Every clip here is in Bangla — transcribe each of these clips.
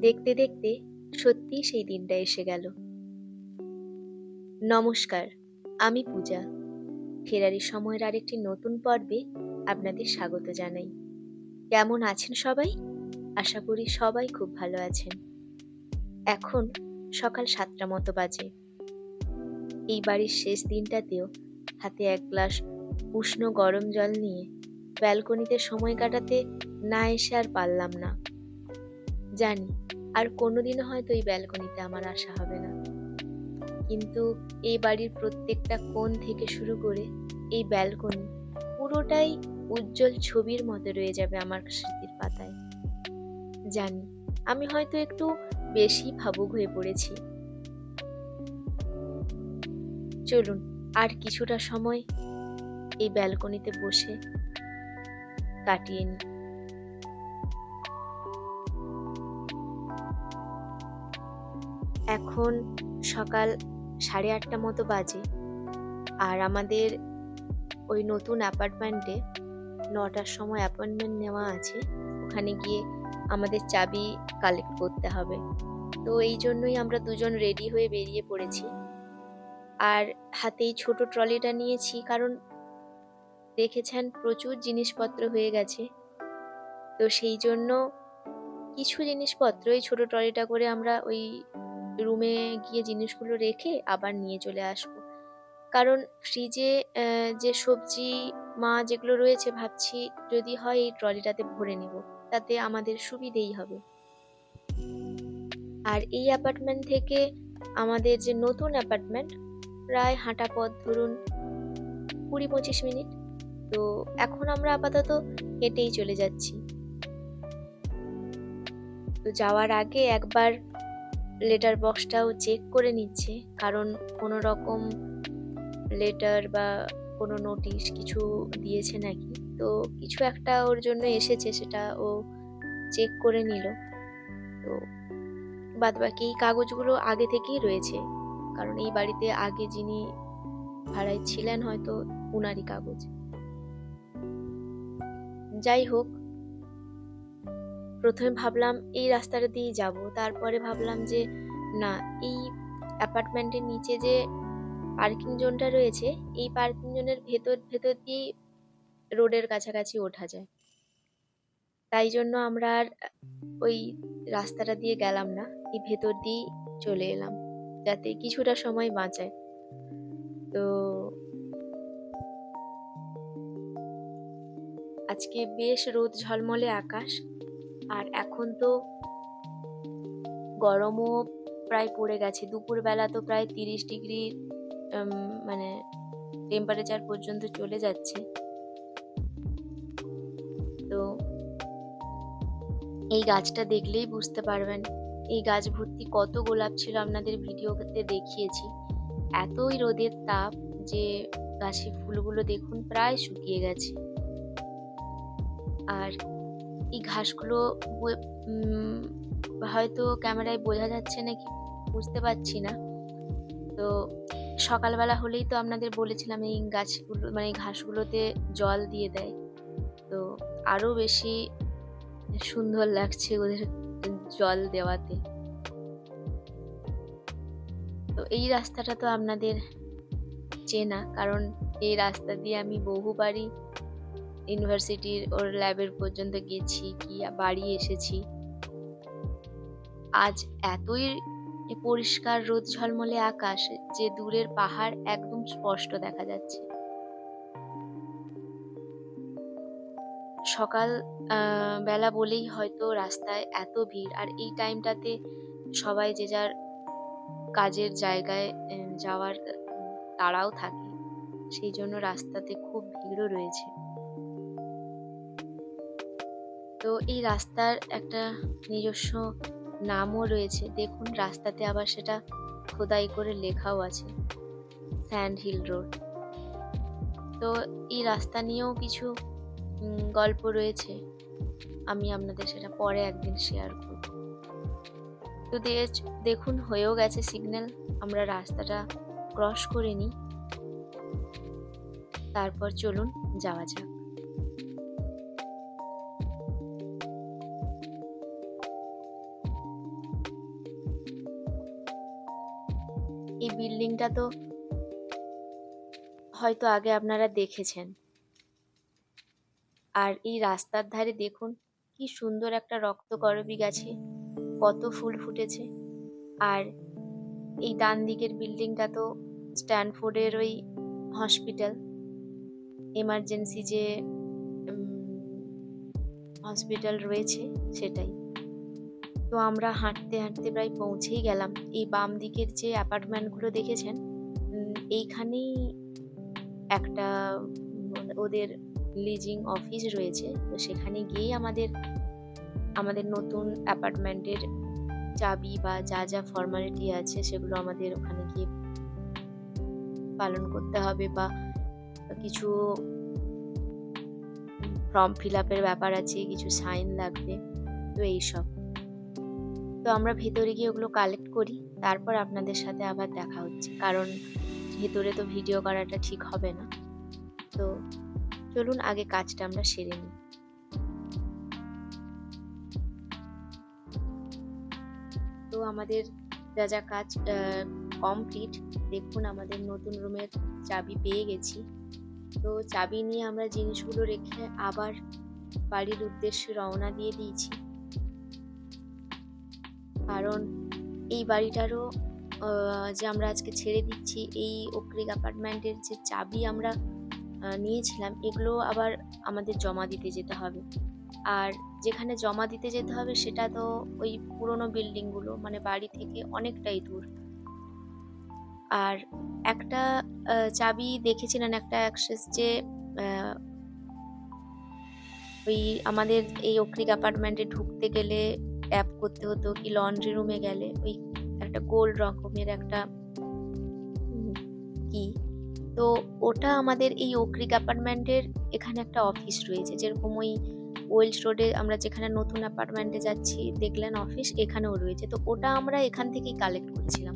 দেখতে দেখতে সত্যি সেই দিনটা এসে গেল। নমস্কার, আমি পূজা। ফেরারি সময়ের আরেকটি নতুন পর্বে আপনাদের স্বাগত জানাই। কেমন আছেন সবাই? আশা করি সবাই খুব ভালো আছেন। এখন সকাল 7টা মতো বাজে। এই বাড়ির শেষ দিনটাতেও হাতে এক গ্লাস উষ্ণ গরম জল নিয়ে ব্যালকনিতে সময় কাটাতে না এসে আর পারলাম না। জানি আর কোনোদিনও হয়তো এই ব্যালকনিতে আমার আসা হবে না, কিন্তু এই বাড়ির প্রত্যেকটা কোণ থেকে শুরু করে এই ব্যালকনি পুরোটাই উজ্জ্বল ছবির মতো রয়ে যাবে আমার স্মৃতির পাতায়। জানি আমি হয়তো একটু বেশি ভাবুক হয়ে পড়েছি। চলুন আর কিছুটা সময় এই ব্যালকনিতে বসে কাটিয়ে নিই। এখন সকাল 8:30 মতো বাজে, আর আমাদের ওই নতুন অ্যাপার্টমেন্টে 9টার সময় অ্যাপয়েন্টমেন্ট নেওয়া আছে। ওখানে গিয়ে আমাদের চাবি কালেক্ট করতে হবে। তো এই জন্যই আমরা দুজন রেডি হয়ে বেরিয়ে পড়েছি। আর হাতে এই ছোট ট্রলিটা নিয়েছি, কারণ দেখেছেন প্রচুর জিনিসপত্র হয়ে গেছে। তো সেই জন্য কিছু জিনিসপত্র এই ছোট ট্রলিটা করে আমরা ওই রুমে গিয়ে জিনিসগুলো রেখে আবার নিয়ে চলে আসবো। কারণ ফ্রিজে যে সবজি মাছ যেগুলো রয়েছে, ভাবছি যদি হয় এই ট্রলিটাতে ভরে নেব, তাতে আমাদের সুবিধেই হবে। আর এই অ্যাপার্টমেন্ট থেকে আমাদের যে নতুন অ্যাপার্টমেন্ট প্রায় হাঁটা পথ ধরুন 20-25 মিনিট। তো এখন আমরা আপাতত হেঁটেই চলে যাচ্ছি। তো যাওয়ার আগে একবার লেটার বক্সটাও চেক করে নিচ্ছে, কারণ কোনো রকম লেটার বা কোনো নোটিশ কিছু দিয়েছে নাকি। তো কিছু একটা ওর জন্য এসেছে, সেটা ও চেক করে নিল। তো বাদবাকি কাগজগুলো আগে থেকেই রয়েছে, কারণ এই বাড়িতে আগে যিনি ভাড়ায় ছিলেন হয়তো উনারই কাগজ। যাই হোক, প্রথমে ভাবলাম এই রাস্তাটা দিয়েই যাব, তারপরে ভাবলাম যে না, এই অ্যাপার্টমেন্টের নিচে যে পার্কিং জোনটা রয়েছে, এই পার্কিং জোনের ভেতর ভেতর দিয়েই রোডের কাছাকাছি ওঠা যায়। তাই জন্য আমরা আর ওই রাস্তাটা দিয়ে গেলাম না, এই ভেতর দিয়েই চলে এলাম, যাতে কিছুটা সময় বাঁচায়। তো আজকে বেশ রোদ ঝলমলে আকাশ, আর এখন তো গরমও প্রায় পড়ে গেছে। দুপুরবেলা তো প্রায় 30 ডিগ্রি মানে টেম্পারেচার পর্যন্ত চলে যাচ্ছে। তো এই গাছটা দেখলেই বুঝতে পারবেন, এই গাছ ভর্তি কত গোলাপ ছিল, আপনাদের ভিডিওতে দেখিয়েছি। এতই রোদের তাপ যে গাছের ফুলগুলো দেখুন প্রায় শুকিয়ে গেছে। আর এই ঘাসগুলো হয়তো ক্যামেরায় বোঝা যাচ্ছে নাকি বুঝতে পারছি না। তো সকালবেলা হলেই তো আপনাদের বলেছিলাম এই গাছগুলো মানে এই ঘাসগুলোতে জল দিয়ে দেয়, তো আরো বেশি সুন্দর লাগছে ওদের জল দেওয়াতে। তো এই রাস্তাটা তো আপনাদের চেনা, কারণ এই রাস্তা দিয়ে আমি বহুবারই ইউনিভার্সিটির ওর ল্যাবের পর্যন্ত গেছি, কি বাড়ি এসেছি। আজ এতই পরিষ্কার রোদ ঝলমলে আকাশ যে দূরের পাহাড় একদম স্পষ্ট দেখা যাচ্ছে। সকাল বেলা বলেই হয়তো রাস্তায় এত ভিড়, আর এই টাইমটাতে সবাই যে যার কাজের জায়গায় যাওয়ার তাড়াও থাকে, সেই জন্য রাস্তাতে খুব ভিড়ও রয়েছে। তো এই রাস্তার একটা নিজস্ব নামও রয়েছে, দেখুন রাস্তাতে আবার সেটা খোদাই করে লেখাও আছে, স্যান্ড হিল রোড। তো এই রাস্তা নিয়েও কিছু গল্প রয়েছে, আমি আপনাদের সেটা পরে একদিন শেয়ার করব। তো দেখুন হয়েও গেছে সিগন্যাল, আমরা রাস্তাটা ক্রস করে নিই, তারপর চলুন যাওয়া যাক। এই বিল্ডিংটা তো হয়তো আগে আপনারা দেখেছেন। আর এই রাস্তার ধারে দেখুন কি সুন্দর একটা রক্তকরবী গাছে কত ফুল ফুটেছে। আর এই ডান দিকের বিল্ডিংটা তো স্ট্যানফোর্ডের ওই হসপিটাল, এমার্জেন্সি যে হসপিটাল রয়েছে সেটাই। তো আমরা হাঁটতে হাঁটতে প্রায় পৌঁছেই গেলাম। এই বাম দিকের যে অ্যাপার্টমেন্টগুলো দেখেছেন, এইখানেই একটা ওদের লিজিং অফিস রয়েছে। তো সেখানে গিয়েই আমাদের নতুন অ্যাপার্টমেন্টের চাবি বা যা যা ফর্মালিটি আছে সেগুলো আমাদের ওখানে গিয়ে পালন করতে হবে, বা কিছু ফর্ম ফিল আপের ব্যাপার আছে, কিছু সাইন লাগবে, তো এইসব। তো আমরা ভেতরে গিয়ে ওগুলো কালেক্ট করি, তারপর আপনাদের সাথে আবার দেখা হচ্ছে, কারণ ভেতরে তো ভিডিও করাটা ঠিক হবে না। তো চলুন আগে কাজটা আমরা সেরে নিই। তো আমাদের যা যা কাজ কমপ্লিট, দেখুন আমাদের নতুন রুমের চাবি পেয়ে গেছি। তো চাবি নিয়ে আমরা জিনিসগুলো রেখে আবার বাড়ির উদ্দেশ্যে রওনা দিয়ে দিয়েছি, কারণ এই বাড়িটারও যে আমরা আজকে ছেড়ে দিচ্ছি, এই ওক্রিক অ্যাপার্টমেন্টের যে চাবি আমরা নিয়েছিলাম, এগুলো আবার আমাদের জমা দিতে যেতে হবে। আর যেখানে জমা দিতে যেতে হবে সেটা তো ওই পুরোনো বিল্ডিংগুলো, মানে বাড়ি থেকে অনেকটাই দূর। আর একটা চাবি দেখেছিলেন, একটা অ্যাক্সেস যে ওই আমাদের এই ওক্রিক অ্যাপার্টমেন্টে ঢুকতে গেলে ট্যাপ করতে হতো, কি লন্ড্রি রুমে গেলে ওই একটা গোল্ড রকমের একটা কি, তো ওটা আমাদের এই ওক্রিক অ্যাপার্টমেন্টের এখানে একটা অফিস রয়েছে, যেরকম ওই ওয়েলস রোডে আমরা যেখানে নতুন অ্যাপার্টমেন্টে যাচ্ছি দেখলেন অফিস, এখানেও রয়েছে। তো ওটা আমরা এখান থেকেই কালেক্ট করেছিলাম,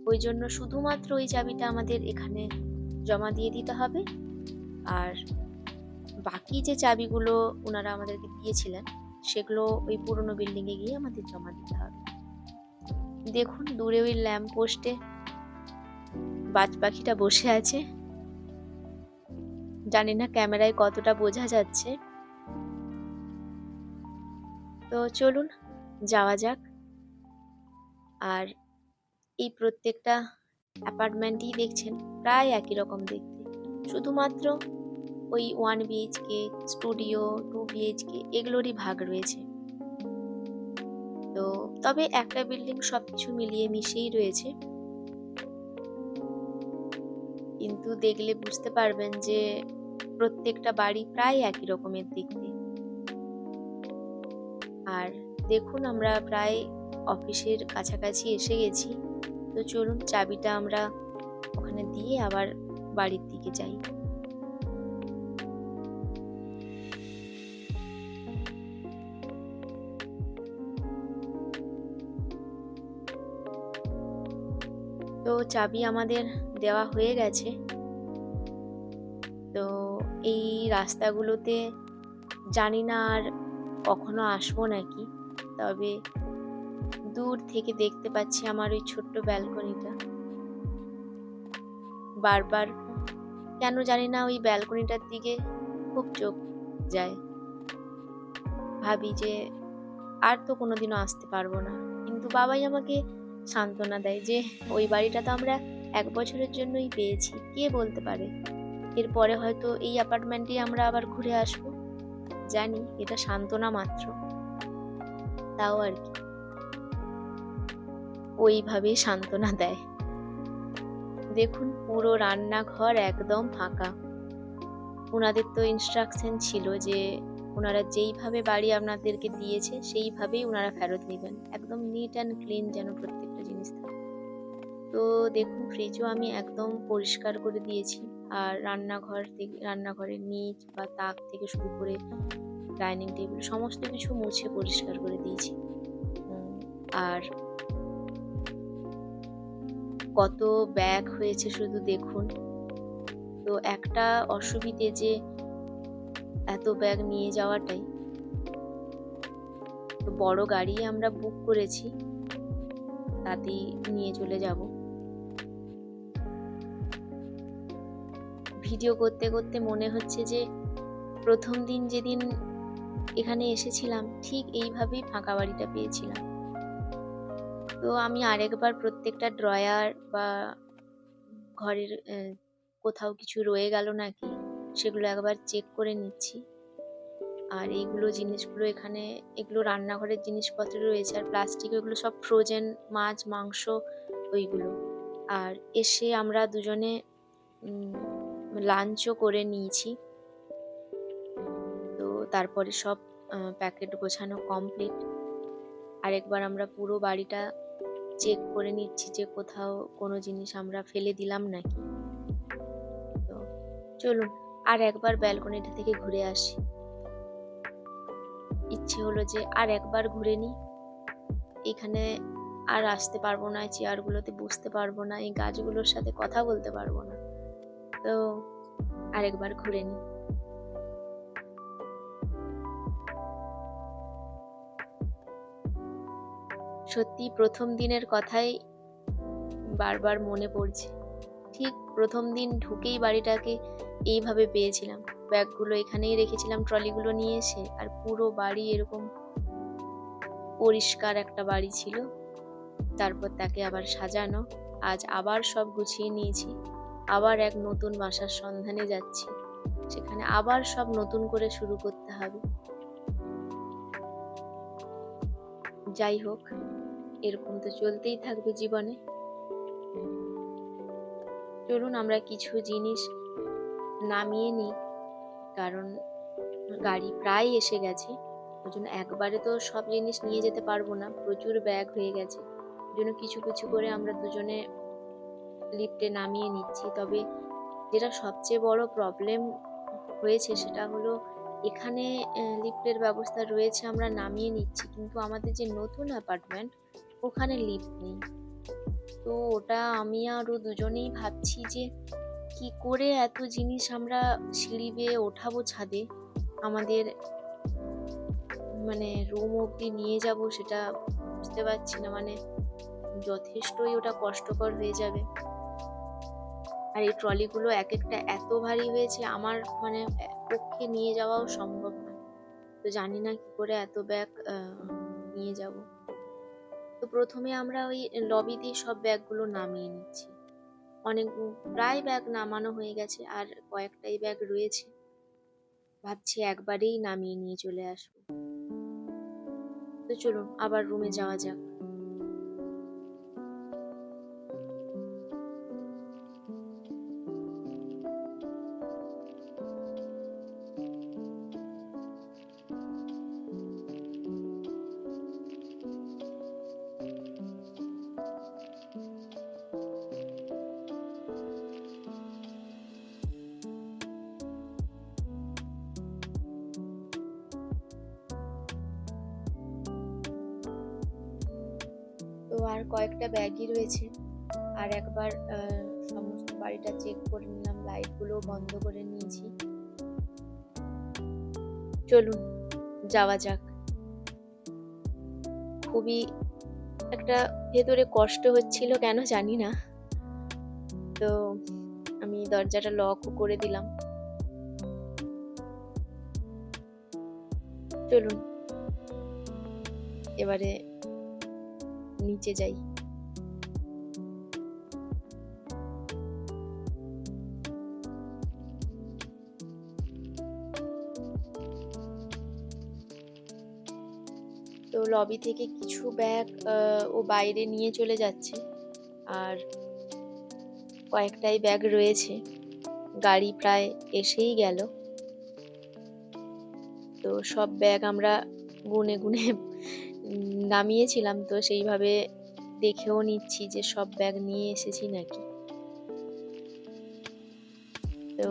ওই জন্য শুধুমাত্র ওই চাবিটা আমাদের এখানে জমা দিয়ে দিতে হবে। আর বাকি যে চাবিগুলো ওনারা আমাদেরকে দিয়েছিলেন সেগুলো ওই পুরোনো বিল্ডিংয়ে গিয়ে আমাদের জমা দিতে হবে। দেখুন দূরে ওই ল্যাম্প পোস্টে বাজ পাখিটা বসে আছে, জানি না ক্যামেরায় কতটা বোঝা যাচ্ছে। তো চলুন যাওয়া যাক। আর এই প্রত্যেকটা অ্যাপার্টমেন্টই দেখছেন প্রায় একই রকম দেখতে, শুধুমাত্র ওই 1 BHK, স্টুডিও, 2 BHK এগুলোরই ভাগ রয়েছে। তো তবে একটা বিল্ডিং সবকিছু মিলিয়ে মিশেই রয়েছে, কিন্তু দেখলে বুঝতে পারবেন যে প্রত্যেকটা বাড়ি প্রায় একই রকমের দেখতে। আর দেখুন আমরা প্রায় অফিসের কাছাকাছি এসে গেছি। তো চলুন চাবিটা আমরা ওখানে দিয়ে আবার বাড়ির দিকে যাই। তো চাবি আমাদের দেওয়া হয়ে গেছে। তো এই রাস্তাগুলোতে জানি না আর কখনো আসবো নাকি, তবে দূর থেকে দেখতে পাচ্ছি আমার ওই ছোট্ট ব্যালকনিটা। বারবার কেন জানি না ওই ব্যালকনিটার দিকে খুব চোখ যায়, ভাবি যে আর তো কোনোদিনও আসতে পারবো না। কিন্তু বাবাই আমাকে সান্ত্বনা দেয় যে ওই বাড়িটা তো আমরা 1 বছরের জন্যই পেয়েছি, কে বলতে পারে এরপরে হয়তো এই অ্যাপার্টমেন্টেই আমরা আবার ঘুরে আসবো। জানি এটা সান্ত্বনা মাত্র, তাও আর কি ওইভাবেই সান্ত্বনা দেয়। দেখুন পুরো রান্নাঘর একদম ফাঁকা। ওনাদের তো ইনস্ট্রাকশন ছিল যে ওনারা যেইভাবে বাড়ি আপনাদেরকে দিয়েছে সেইভাবেই ওনারা ফেরত নেবেন, একদম নিট অ্যান্ড ক্লিন যেন প্রত্যেকটা জিনিস থাকে। তো দেখুন ফ্রিজও আমি একদম পরিষ্কার করে দিয়েছি, আর রান্নাঘরের নিচ বা তাক থেকে শুরু করে ডাইনিং টেবিল সমস্ত কিছু মুছে পরিষ্কার করে দিয়েছি। আর কত ব্যাগ হয়েছে শুধু দেখুন। তো একটা অসুবিধে যে এত ব্যাগ নিয়ে যাওয়াটাই, তো বড় গাড়ি আমরা বুক করেছি, তাতেই নিয়ে চলে যাব। ভিডিও করতে করতে মনে হচ্ছে যে প্রথম দিন যেদিন এখানে এসেছিলাম ঠিক এইভাবেই ফাঁকা বাড়িটা পেয়েছিলাম। তো আমি আরেকবার প্রত্যেকটা ড্রয়ার বা ঘরের কোথাও কিছু রয়ে গেল নাকি সেগুলো একবার চেক করে নিচ্ছি। আর এইগুলো জিনিসগুলো এখানে, এগুলো রান্নাঘরের জিনিসপত্র রয়েছে, আর প্লাস্টিক এগুলো সব ফ্রোজেন মাছ মাংস ওইগুলো। আর এসে আমরা দুজনে লাঞ্চও করে নিয়েছি। তো তারপরে সব প্যাকেট গোছানো কমপ্লিট। আরেকবার আমরা পুরো বাড়িটা চেক করে নিচ্ছি যে কোথাও কোনো জিনিস আমরা ফেলে দিলাম নাকি। তো চলুন আর একবার ব্যালকনিটা থেকে ঘুরে আসি। ইচ্ছে হলো যে আর একবার ঘুরে নিই। এখানে আর আসতে পারবো না, এই চেয়ারগুলোতে বসতে পারবো না, এই গাছগুলোর সাথে কথা বলতে পারবো না। তো আরেকবার ঘুরে নিই। সত্যি প্রথম দিনের কথাই বারবার মনে পড়ছে। ঠিক প্রথম দিন ঢুকেই বাড়িটাকে এইভাবে পেয়েছিলাম। ব্যাগগুলো এখানেই রেখেছিলাম ট্রলিগুলো নিয়ে এসে, আর পুরো বাড়ি এরকম পরিষ্কার একটা বাড়ি ছিল। তারপর তাকে আবার সাজানো। আজ আবার সব গুছিয়ে নিয়েছি। আবার এক নতুন বাসার সন্ধানে যাচ্ছি। সেখানে আবার সব নতুন করে শুরু করতে হবে। যাই হোক, এরকম তো চলতেই থাকবে জীবনে। চলুন আমরা কিছু জিনিস নামিয়ে নিই, কারণ গাড়ি প্রায় এসে গেছে। ওই জন্য একবারে তো সব জিনিস নিয়ে যেতে পারবো না, প্রচুর ব্যাগ হয়ে গেছে। ওই জন্য কিছু কিছু করে আমরা দুজনে লিফটে নামিয়ে নিচ্ছি। তবে যেটা সবচেয়ে বড় প্রবলেম হয়েছে সেটা হলো, এখানে লিফটের ব্যবস্থা রয়েছে, আমরা নামিয়ে নিচ্ছি, কিন্তু আমাদের যে নতুন অ্যাপার্টমেন্ট ওখানে লিফট নেই। তো ওটা আমি আর ও দুজনেই ভাবছি যে কি করে এত জিনিস আমরা সিঁড়ি বেয়ে ওঠাবো ছাদে, আমাদের মানে রুম অবধি নিয়ে যাব, সেটা বুঝতে পারছি না। মানে যথেষ্টই ওটা কষ্টকর হয়ে যাবে। আর এই ট্রলিগুলো এক একটা এত ভারী হয়েছে, আমার মানে পক্ষে নিয়ে যাওয়াও সম্ভব নয়। তো জানি না কি করে এত ব্যাগ নিয়ে যাব। তো প্রথমে আমরা ওই লবিতেই সব ব্যাগগুলো নামিয়ে নিচ্ছি। অনেক প্রায় ব্যাগ নামানো হয়ে গেছে, আর কয়েকটাই ব্যাগ রয়েছে। ভাবছি একবারেই নামিয়ে নিয়ে চলে আসবো। তো চলুন আবার রুমে যাওয়া যাক। তো আর কয়েকটা ব্যাগই রয়েছে। আর একবার সমস্ত বাড়িটা চেক করে নিলাম, লাইটগুলো বন্ধ করে নিয়েছি। চলুন যাওয়া যাক। খুবই একটা ভেতরে কষ্ট হচ্ছিল, কেন জানি না। তো আমি দরজাটা লকও করে দিলাম। চলুন এবারে নিচে যাই। তো লবি থেকে কিছু ব্যাগ ও বাইরে নিয়ে চলে যাচ্ছে, আর কয়েকটাই ব্যাগ রয়েছে। গাড়ি প্রায় এসেই গেল। তো সব ব্যাগ আমরা গুনে গুনে নামিয়েছিলাম, তো সেইভাবে দেখেও নিচ্ছি যে সব ব্যাগ নিয়ে এসেছি নাকি। তো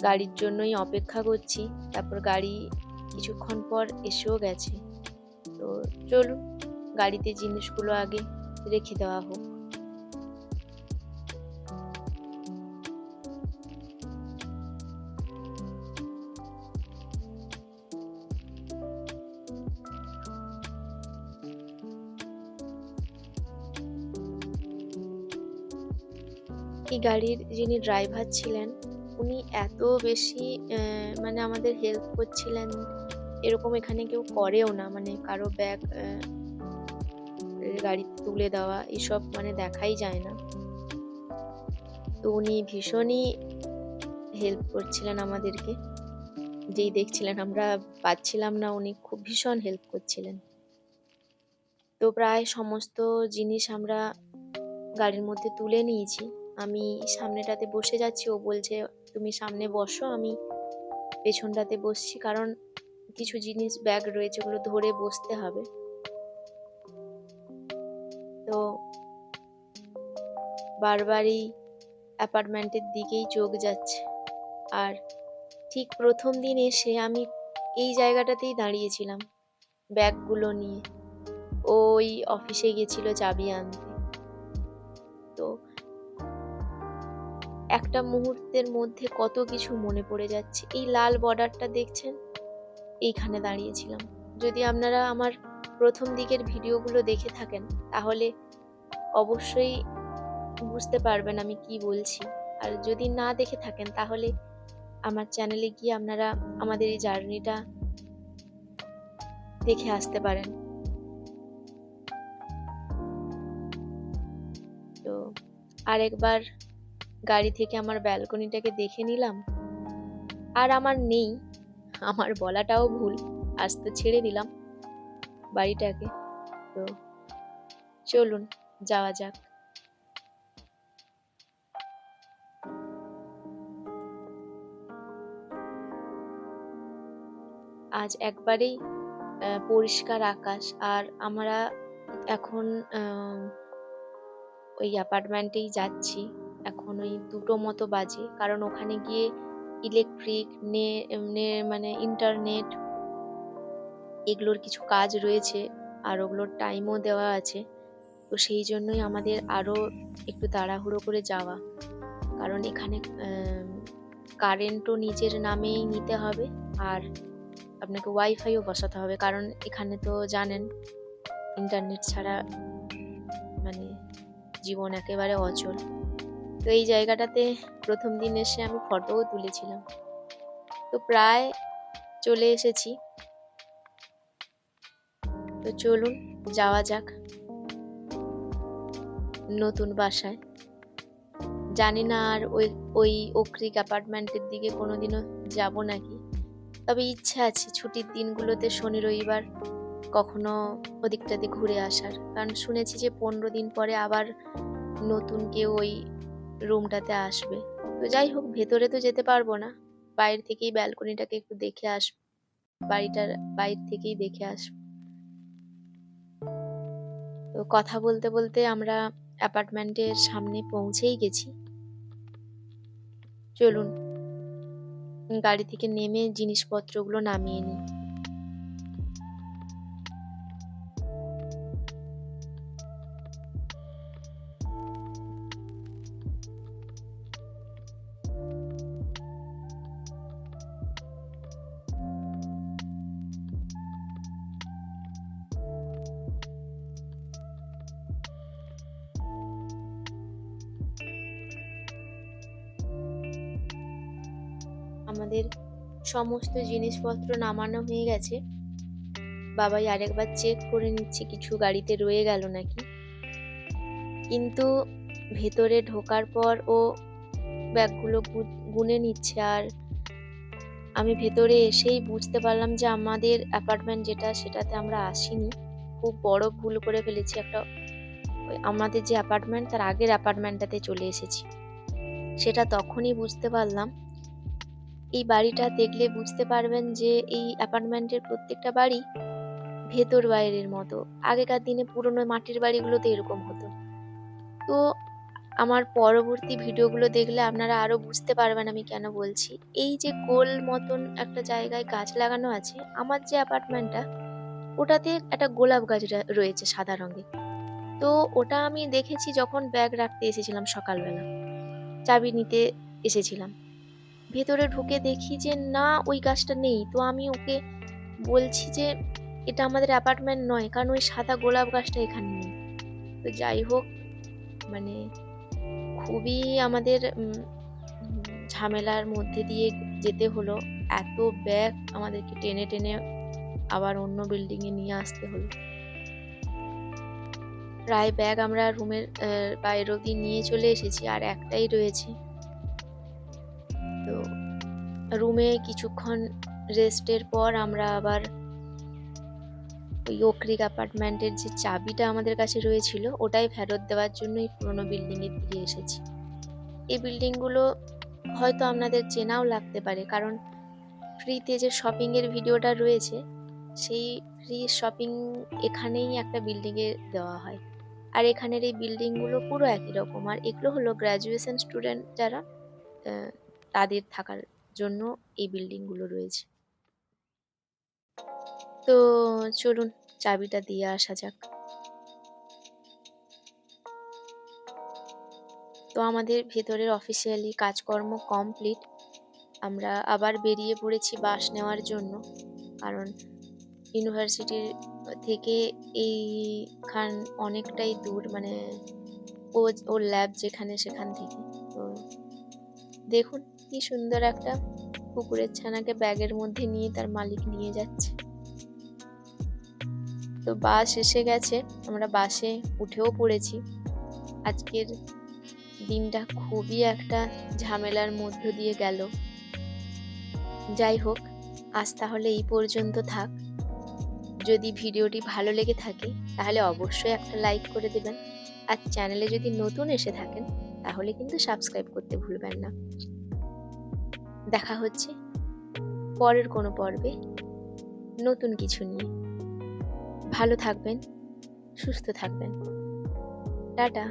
গাড়ির জন্যই অপেক্ষা করছি। তারপর গাড়ি কিছুক্ষণ পর এসেও গেছে। তো চলুন গাড়িতে জিনিসগুলো আগে রেখে দেওয়া হোক। এই গাড়ির যিনি ড্রাইভার ছিলেন উনি এত বেশি মানে আমাদের হেল্প করছিলেন, এরকম এখানে কেউ করেও না। মানে কারো ব্যাগ গাড়িতে তুলে দেওয়া এসব মানে দেখাই যায় না। তো উনি ভীষণই হেল্প করছিলেন আমাদেরকে। যেই দেখছিলেন আমরা পাচ্ছিলাম না, উনি খুব ভীষণ হেল্প করছিলেন। তো প্রায় সমস্ত জিনিস আমরা গাড়ির মধ্যে তুলে নিয়েছি। আমি সামনেটাতে বসে যাচ্ছি, ও বলছে তুমি সামনে বসো, আমি পেছনটাতে বসছি, কারণ কিছু জিনিস ব্যাগ রয়েছে ওগুলো ধরে বসতে হবে। তো বারবারই অ্যাপার্টমেন্টের দিকেই চোখ যাচ্ছে। আর ঠিক প্রথম দিন এসে আমি এই জায়গাটাতেই দাঁড়িয়েছিলাম ব্যাগগুলো নিয়ে। ওই অফিসে গেছিল চাবি আনতে। তো একটা মুহূর্তের মধ্যে কত কিছু মনে পড়ে যাচ্ছে। এই লাল বর্ডারটা দেখছেন, এইখানে দাঁড়িয়েছিলাম। যদি আপনারা আমার প্রথম দিকের ভিডিওগুলো দেখে থাকেন তাহলে অবশ্যই বুঝতে পারবেন আমি কি বলছি। আর যদি না দেখে থাকেন তাহলে আমার চ্যানেলে গিয়ে আপনারা আমাদের এই জার্নিটা দেখে আসতে পারেন। তো আরেকবার গাড়ি থেকে আমার ব্যালকনিটাকে দেখে নিলাম। আর আমার নেই, আমার বলাটাও ভুল, আজ তো ছেড়ে দিলাম বাড়িটাকে। তো চলুন যাওয়া যাক। আজ একবারেই পরিষ্কার আকাশ। আর আমরা এখন ওই অ্যাপার্টমেন্টেই যাচ্ছি। এখন ওই 2টো মতো বাজে, কারণ ওখানে গিয়ে ইলেকট্রিক মানে ইন্টারনেট এগুলোর কিছু কাজ রয়েছে, আর ওগুলোর টাইমও দেওয়া আছে। তো সেই জন্যই আমাদের আরও একটু তাড়াহুড়ো করে যাওয়া, কারণ এখানে কারেন্টও নিজের নামেই নিতে হবে, আর আপনাকে ওয়াইফাইও বসাতে হবে, কারণ এখানে তো জানেন ইন্টারনেট ছাড়া মানে জীবন একেবারে অচল। তো এই জায়গাটাতে প্রথম দিন এসে আমি ফটোও তুলেছিলাম। তো প্রায় চলে এসেছি। তো চলুন যাওয়া যাক নতুন বাসায়। জানি না আর ওই অক্রিক অ্যাপার্টমেন্টের দিকে কোনোদিনও যাব নাকি। তবে ইচ্ছা আছে ছুটির দিনগুলোতে শনি রবিবার কখনো ওদিকটাতে ঘুরে আসার, কারণ শুনেছি যে 15 দিন পরে আবার নতুন কেউ ওই রুমটাতে আসবে। তো যাই হোক, ভেতরে তো যেতে পারবো না, বাইরে থেকেই ব্যালকনিটাকে একটু দেখে আসবো, বাড়িটার বাইরে থেকেই দেখে আসবো। তো কথা বলতে বলতে আমরা অ্যাপার্টমেন্টের সামনে পৌঁছেই গেছি। চলুন গাড়ি থেকে নেমে জিনিসপত্রগুলো নামিয়ে নিই। আমাদের সমস্ত জিনিসপত্র নামানো হয়ে গেছে। বাবাই আরেকবার চেক করে নিচ্ছে কিছু গাড়িতে রয়ে গেল নাকি। কিন্তু ভেতরে ঢোকার পর ও ব্যাগগুলো গুনে নিচ্ছে, আর আমি ভেতরে এসেই বুঝতে পারলাম যে আমাদের অ্যাপার্টমেন্ট যেটা সেটাতে আমরা আসিনি। খুব বড় ভুল করে ফেলেছি। আমাদের যে অ্যাপার্টমেন্ট তার আগের অ্যাপার্টমেন্টটাতে চলে এসেছি। সেটা তখনই বুঝতে পারলাম। এই বাড়িটা দেখলে বুঝতে পারবেন যে এই অ্যাপার্টমেন্টের প্রত্যেকটা বাড়ি ভেতর বাইরের মতো। আগেকার দিনে পুরোনো মাটির বাড়িগুলোতে এরকম হতো। তো আমার পরবর্তী ভিডিওগুলো দেখলে আপনারা আরো বুঝতে পারবেন আমি কেন বলছি। এই যে গোল মতন একটা জায়গায় গাছ লাগানো আছে, আমার যে অ্যাপার্টমেন্টটা ওটাতে একটা গোলাপ গাছ রয়েছে সাদা রঙের। তো ওটা আমি দেখেছি যখন ব্যাগ রাখতে এসেছিলাম সকালবেলা, চাবি নিতে এসেছিলাম। ভেতরে ঢুকে দেখি যে না, ওই গাছটা নেই। তো আমি ওকে বলছি যে এটা আমাদের অ্যাপার্টমেন্ট নয়, কারণ ওই সাদা গোলাপ গাছটা এখানে নেই। তো যাই হোক, মানে খুবই আমাদের ঝামেলার মধ্যে দিয়ে যেতে হলো। এত ব্যাগ আমাদেরকে টেনে টেনে আবার অন্য বিল্ডিংয়ে নিয়ে আসতে হলো। প্রায় ব্যাগ আমরা রুমের বাইর অব্দি নিয়ে চলে এসেছি, আর একটাই রয়েছে। তো রুমে কিছুক্ষণ রেস্টের পর আমরা আবার ওই ওকরিক অ্যাপার্টমেন্টের যে চাবিটা আমাদের কাছে রয়েছিল ওটাই ফেরত দেওয়ার জন্যই পুরোনো বিল্ডিংয়ে ফিরে এসেছি। এই বিল্ডিংগুলো হয়তো আপনাদের চেনাও লাগতে পারে, কারণ ফ্রিতে যে শপিংয়ের ভিডিওটা রয়েছে সেই ফ্রি শপিং এখানেই একটা বিল্ডিংয়ে দেওয়া হয়। আর এখানের এই বিল্ডিংগুলো পুরো একই রকম। আর এগুলো হলো গ্র্যাজুয়েশন স্টুডেন্ট যারা, তাদের থাকার জন্য এই বিল্ডিংগুলো রয়েছে। তো চলুন চাবিটা দিয়ে আসা যাক। তো আমাদের ভেতরের অফিসিয়ালি কাজকর্ম কমপ্লিট। আমরা আবার বেরিয়ে পড়েছি বাস নেওয়ার জন্য, কারণ ইউনিভার্সিটির থেকে এইখান অনেকটাই দূর, মানে ওর ল্যাব যেখানে সেখান থেকে। তো দেখুন কি সুন্দর একটা কুকুরের ছানাকে ব্যাগের মধ্যে নিয়ে তার মালিক নিয়ে যাচ্ছে। তো বাস এসে গেছে, আমরা বাসে উঠেও পড়েছি। আজকের দিনটা খুবই একটা ঝামেলার মধ্য দিয়ে গেল। যাই হোক, আজ তাহলে এই পর্যন্ত থাক। যদি ভিডিওটি ভালো লেগে থাকে তাহলে অবশ্যই একটা লাইক করে দেবেন, আর চ্যানেলে যদি নতুন এসে থাকেন তাহলে কিন্তু সাবস্ক্রাইব করতে ভুলবেন না। দেখা হচ্ছে পরের কোনো পর্বে নতুন কিছু নিয়ে। ভালো থাকবেন, সুস্থ থাকবেন। টাটা।